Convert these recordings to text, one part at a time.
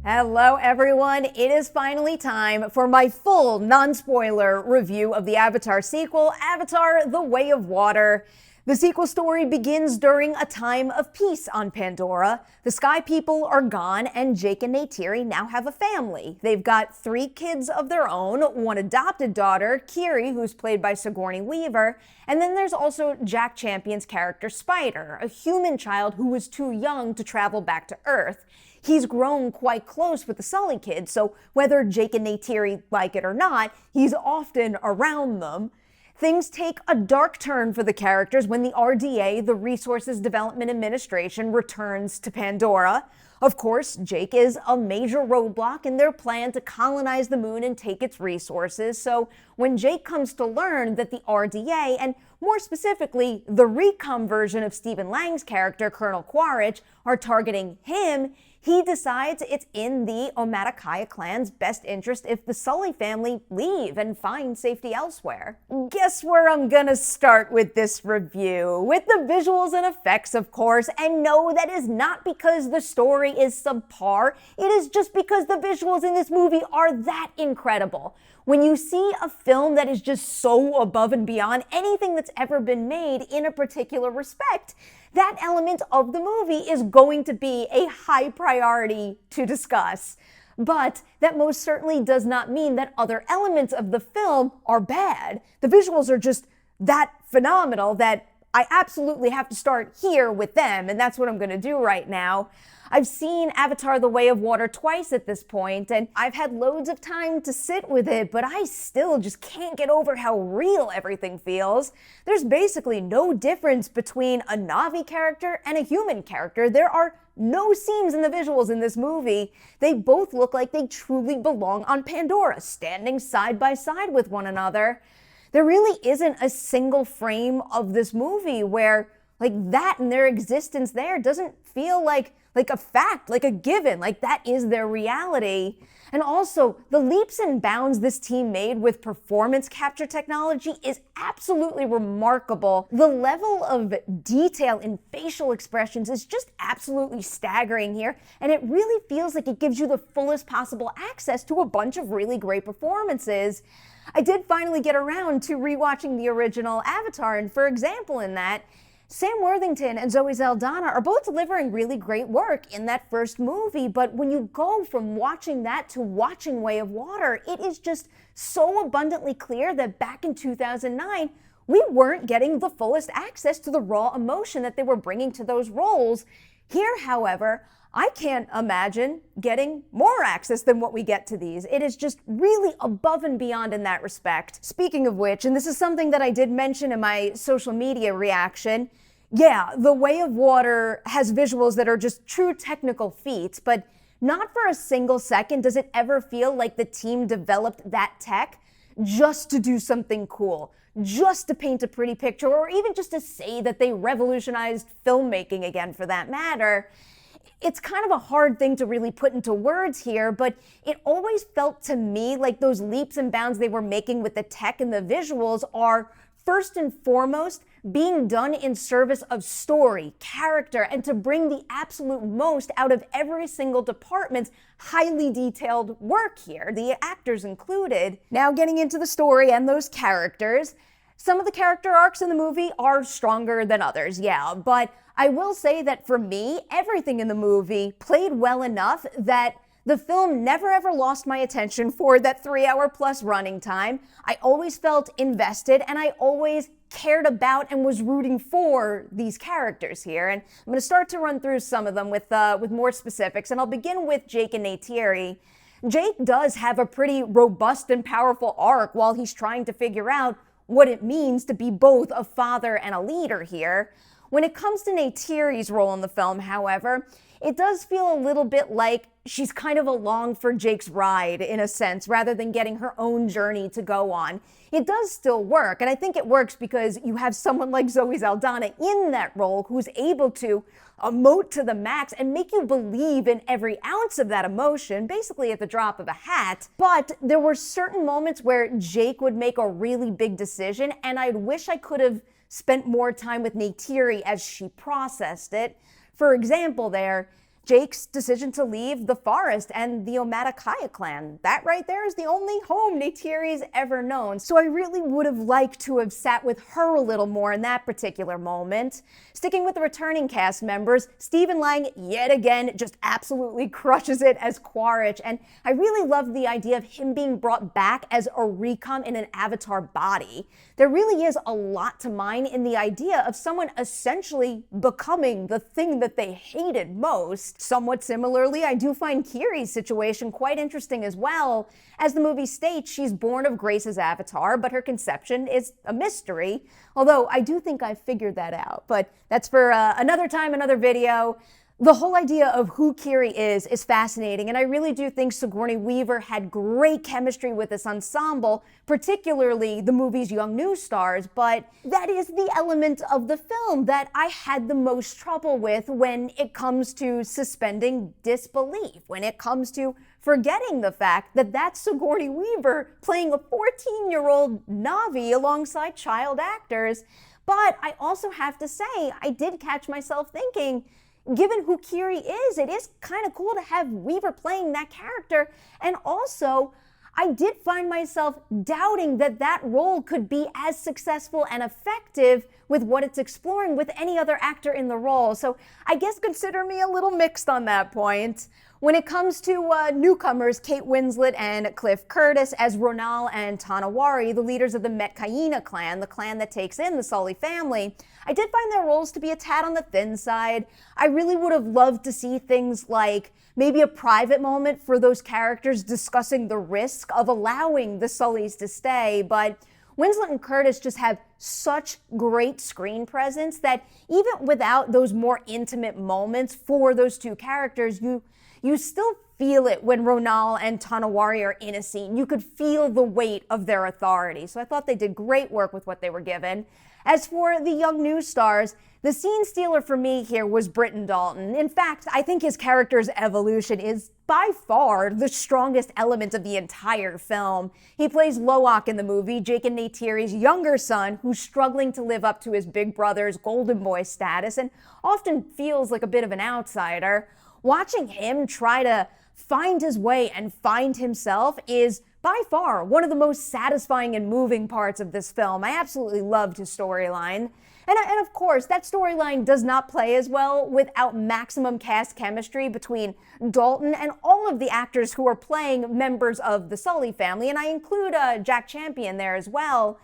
Hello everyone, it is finally time for my full non-spoiler review of the Avatar sequel, Avatar: The Way of Water. The sequel story begins during a time of peace on Pandora. The Sky People are gone and Jake and Neytiri now have a family. They've got 3 kids of their own, one adopted daughter, Kiri, who's played by Sigourney Weaver, and then there's also Jack Champion's character Spider, a human child who was too young to travel back to Earth. He's grown quite close with the Sully kids, so whether Jake and Neytiri like it or not, he's often around them. Things take a dark turn for the characters when the RDA, the Resources Development Administration, returns to Pandora. Of course, Jake is a major roadblock in their plan to colonize the moon and take its resources, so when Jake comes to learn that the RDA, and more specifically, the Recom version of Stephen Lang's character, Colonel Quaritch, are targeting him, he decides it's in the Omaticaya clan's best interest if the Sully family leave and find safety elsewhere. Guess where I'm gonna start with this review? With the visuals and effects, of course, and no, that is not because the story is subpar, it is just because the visuals in this movie are that incredible. When you see a film that is just so above and beyond anything that's ever been made in a particular respect, that element of the movie is going to be a high priority to discuss. But that most certainly does not mean that other elements of the film are bad. The visuals are just that phenomenal that I absolutely have to start here with them, and that's what I'm going to do right now. I've seen Avatar: The Way of Water twice at this point, and I've had loads of time to sit with it, but I still just can't get over how real everything feels. There's basically no difference between a Na'vi character and a human character. There are no seams in the visuals in this movie. They both look like they truly belong on Pandora, standing side by side with one another. There really isn't a single frame of this movie where that and their existence there doesn't feel like a fact, like a given, like that is their reality. And also, the leaps and bounds this team made with performance capture technology is absolutely remarkable. The level of detail in facial expressions is just absolutely staggering here, and it really feels like it gives you the fullest possible access to a bunch of really great performances. I did finally get around to rewatching the original Avatar, and for example in that, Sam Worthington and Zoe Saldaña are both delivering really great work in that first movie, but when you go from watching that to watching Way of Water, it is just so abundantly clear that back in 2009, we weren't getting the fullest access to the raw emotion that they were bringing to those roles. Here, however, I can't imagine getting more access than what we get to these. It is just really above and beyond in that respect. Speaking of which, and this is something that I did mention in my social media reaction, yeah, The Way of Water has visuals that are just true technical feats, but not for a single second does it ever feel like the team developed that tech just to do something cool, just to paint a pretty picture, or even just to say that they revolutionized filmmaking again for that matter. It's kind of a hard thing to really put into words here, but it always felt to me like those leaps and bounds they were making with the tech and the visuals are, first and foremost, being done in service of story, character, and to bring the absolute most out of every single department's highly detailed work here, the actors included. Now getting into the story and those characters, some of the character arcs in the movie are stronger than others, yeah, but I will say that for me, everything in the movie played well enough that the film never ever lost my attention for that 3-hour plus running time. I always felt invested and I always cared about and was rooting for these characters here. And I'm going to start to run through some of them with more specifics, and I'll begin with Jake and Neytiri. Jake does have a pretty robust and powerful arc while he's trying to figure out what it means to be both a father and a leader here. When it comes to Neytiri's role in the film, however, it does feel a little bit like she's kind of along for Jake's ride, in a sense, rather than getting her own journey to go on. It does still work, and I think it works because you have someone like Zoe Saldaña in that role who's able to emote to the max and make you believe in every ounce of that emotion, basically at the drop of a hat. But there were certain moments where Jake would make a really big decision, and I wish I could have spent more time with Neytiri as she processed it. For example, Jake's decision to leave the forest and the Omaticaya clan. That right there is the only home Neytiri's ever known. So I really would have liked to have sat with her a little more in that particular moment. Sticking with the returning cast members, Stephan Lang, yet again, just absolutely crushes it as Quaritch. And I really love the idea of him being brought back as a Recom in an Avatar body. There really is a lot to mine in the idea of someone essentially becoming the thing that they hated most. Somewhat similarly, I do find Kiri's situation quite interesting as well. As the movie states, she's born of Grace's avatar, but her conception is a mystery. Although I do think I've figured that out, but that's for another time, another video. The whole idea of who Kiri is fascinating, and I really do think Sigourney Weaver had great chemistry with this ensemble, particularly the movie's young new stars, but that is the element of the film that I had the most trouble with when it comes to suspending disbelief, when it comes to forgetting the fact that that's Sigourney Weaver playing a 14-year-old Na'vi alongside child actors. But I also have to say, I did catch myself thinking, given who Kiri is, it is kind of cool to have Weaver playing that character. And also, I did find myself doubting that that role could be as successful and effective with what it's exploring with any other actor in the role. So I guess consider me a little mixed on that point. When it comes to newcomers, Kate Winslet and Cliff Curtis as Ronal and Tanawari, the leaders of the Metkayina clan, the clan that takes in the Sully family, I did find their roles to be a tad on the thin side. I really would have loved to see things like maybe a private moment for those characters discussing the risk of allowing the Sullys to stay, but Winslet and Curtis just have such great screen presence that even without those more intimate moments for those two characters, you still feel it when Ronal and Tanawari are in a scene. You could feel the weight of their authority. So I thought they did great work with what they were given. As for the young new stars, the scene stealer for me here was Britton Dalton. In fact, I think his character's evolution is by far the strongest element of the entire film. He plays Loak in the movie, Jake and Neytiri's younger son, who's struggling to live up to his big brother's golden boy status and often feels like a bit of an outsider. Watching him try to find his way and find himself is by far one of the most satisfying and moving parts of this film. I absolutely loved his storyline. And of course, that storyline does not play as well without maximum cast chemistry between Dalton and all of the actors who are playing members of the Sully family, and I include Jack Champion there as well.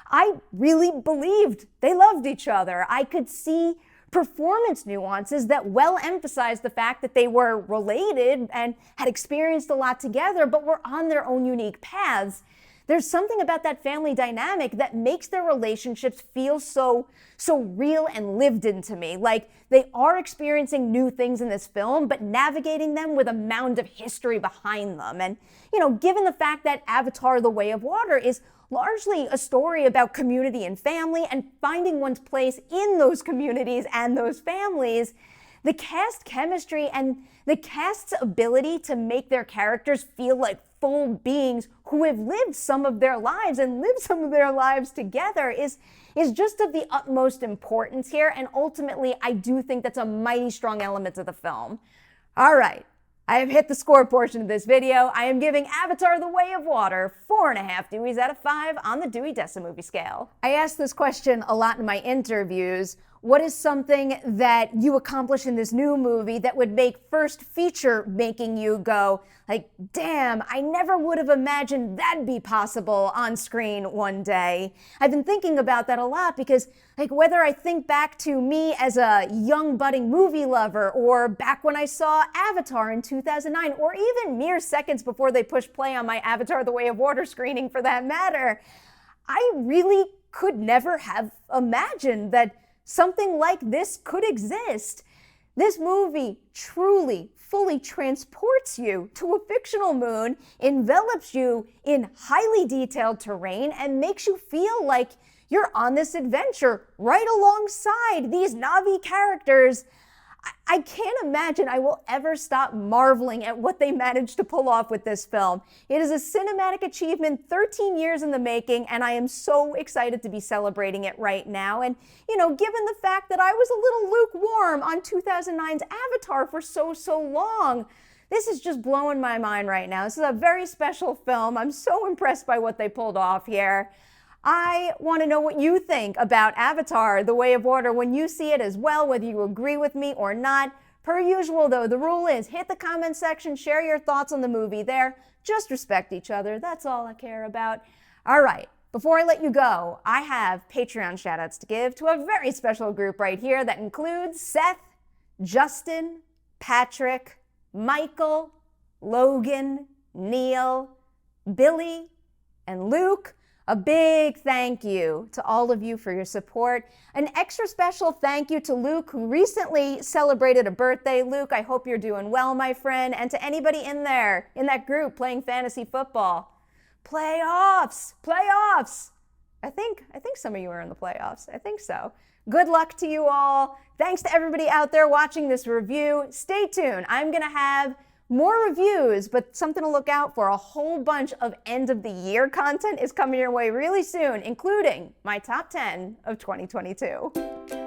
I really believed they loved each other. I could see performance nuances that well emphasized the fact that they were related and had experienced a lot together, but were on their own unique paths. There's something about that family dynamic that makes their relationships feel so real and lived in to me. Like they are experiencing new things in this film, but navigating them with a mound of history behind them. And, given the fact that Avatar: The Way of Water is largely a story about community and family and finding one's place in those communities and those families, the cast chemistry and the cast's ability to make their characters feel like full beings who have lived some of their lives and lived some of their lives together is just of the utmost importance here. And ultimately, I do think that's a mighty strong element of the film. All right. I have hit the score portion of this video. I am giving Avatar: The Way of Water 4.5 Deweys out of 5 on the Dewey Decimovie scale. I asked this question a lot in my interviews. What is something that you accomplish in this new movie that would make first feature making you go, like, damn, I never would have imagined that'd be possible on screen one day? I've been thinking about that a lot because, like, whether I think back to me as a young budding movie lover or back when I saw Avatar in 2009 or even mere seconds before they pushed play on my Avatar: The Way of Water screening for that matter, I really could never have imagined that something like this could exist. This movie truly, fully transports you to a fictional moon, envelops you in highly detailed terrain, and makes you feel like you're on this adventure right alongside these Na'vi characters. I can't imagine I will ever stop marveling at what they managed to pull off with this film. It is a cinematic achievement 13 years in the making, and I am so excited to be celebrating it right now. And, you know, given the fact that I was a little lukewarm on 2009's Avatar for so long, this is just blowing my mind right now. This is a very special film. I'm so impressed by what they pulled off here. I want to know what you think about Avatar, The Way of Water, when you see it as well, whether you agree with me or not. Per usual, though, the rule is hit the comment section, share your thoughts on the movie there. Just respect each other. That's all I care about. All right, before I let you go, I have Patreon shoutouts to give to a very special group right here that includes Seth, Justin, Patrick, Michael, Logan, Neil, Billy, and Luke. A big thank you to all of you for your support. An extra special thank you to Luke, who recently celebrated a birthday. Luke, I hope you're doing well, my friend. And to anybody in there, in that group playing fantasy football. Playoffs! I think some of you are in the playoffs. I think so. Good luck to you all. Thanks to everybody out there watching this review. Stay tuned. I'm going to have more reviews, but something to look out for. A whole bunch of end of the year content is coming your way really soon, including my top 10 of 2022.